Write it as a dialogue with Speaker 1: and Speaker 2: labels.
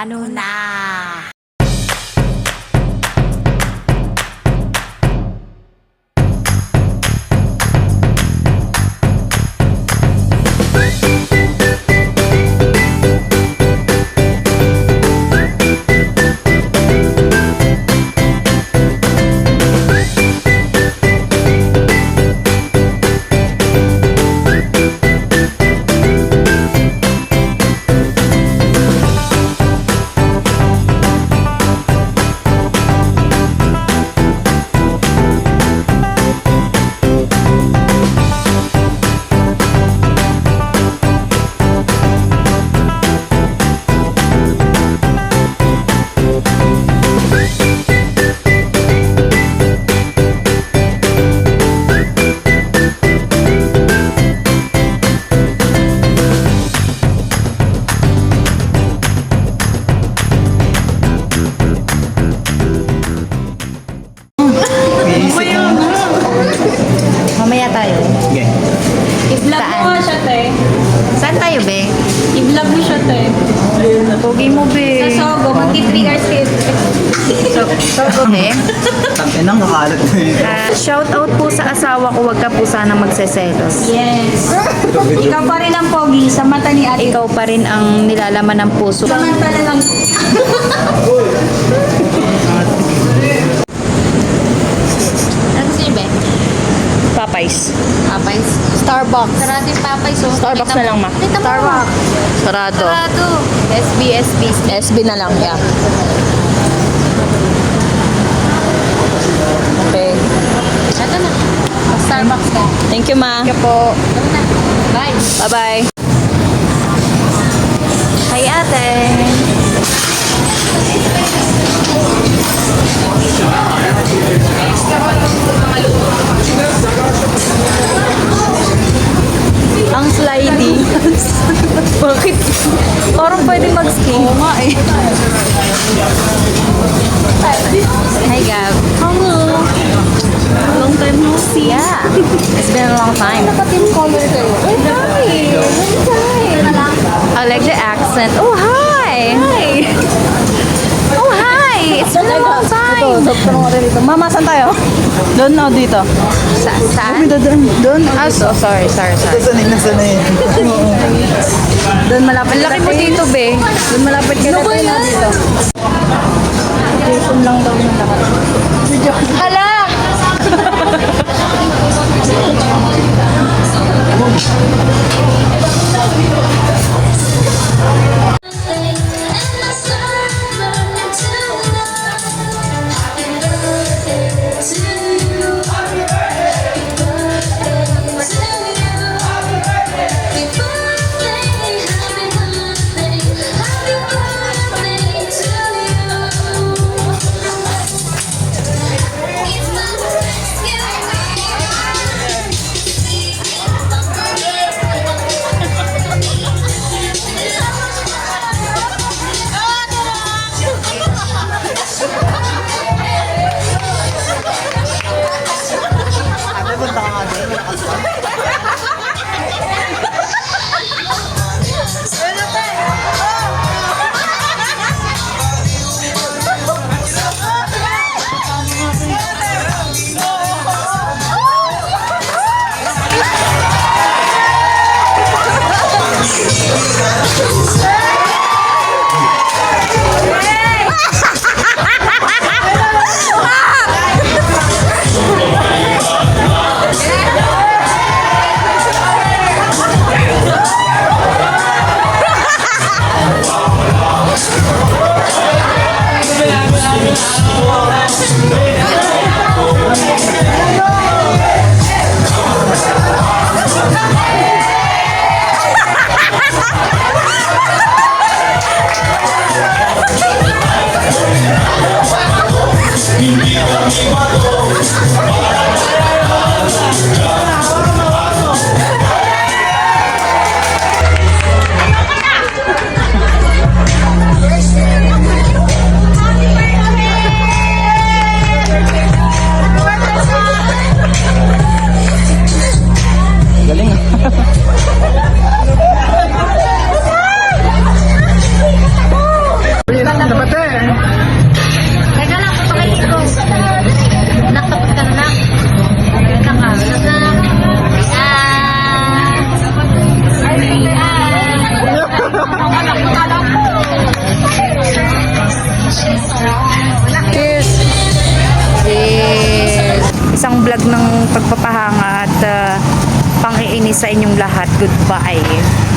Speaker 1: Ano na? Mamaya tayo.
Speaker 2: Okay.
Speaker 3: I-vlog mo nga siya, te.
Speaker 1: Saan tayo, be?
Speaker 3: I-vlog mo siya, te.
Speaker 1: Pogi mo, be.
Speaker 3: Sa Sogo, magti-3 hours kayo.
Speaker 1: Sogo, be.
Speaker 2: Tapos nang nakalat na yun.
Speaker 1: Shout out po sa asawa ko, wag ka po sanang magseselos.
Speaker 3: Yes. Ikaw pa rin ang pogi sa mata ni ate.
Speaker 1: Ikaw pa rin ang nilalaman ng puso.
Speaker 3: Samantala lang. Ano gusto niyo, be?
Speaker 1: Papay's.
Speaker 3: Papay's. Starbucks. Sarado yung Papay's, oh.
Speaker 1: Starbucks na lang, ma.
Speaker 3: Kita mo.
Speaker 1: Starbucks. Sarado.
Speaker 3: Sarado.
Speaker 1: SB.
Speaker 3: SB na lang, yeah.
Speaker 1: Okay.
Speaker 3: Ito na. Starbucks ka.
Speaker 1: Thank you, ma. Thank you po.
Speaker 3: Ito na. Bye.
Speaker 1: Bye-bye. Hi, ate. Ang sliding. Bakit? Parang pwede mag-ski. Oo nga eh. Hi, Gab. Hello. Long time no see. Yeah. It's been a long time.
Speaker 3: Naka-team color kayo. Ay, hi.
Speaker 1: I like the accent. Oh, hi. Hi. Oh, hi. It's been a long time.
Speaker 3: Mama, saan tayo?
Speaker 2: Doon na dito.
Speaker 1: Saan?
Speaker 2: Doon.
Speaker 1: Ah, so, sorry.
Speaker 2: Sanay na sanay.
Speaker 1: Doon malapit. Laki mo dito, be. Doon malapit ka na dito.
Speaker 3: Jason lang daw yung lakas.
Speaker 1: Hala! isang vlog ng pagpapahanga at pang-iinis sa inyong lahat. Goodbye.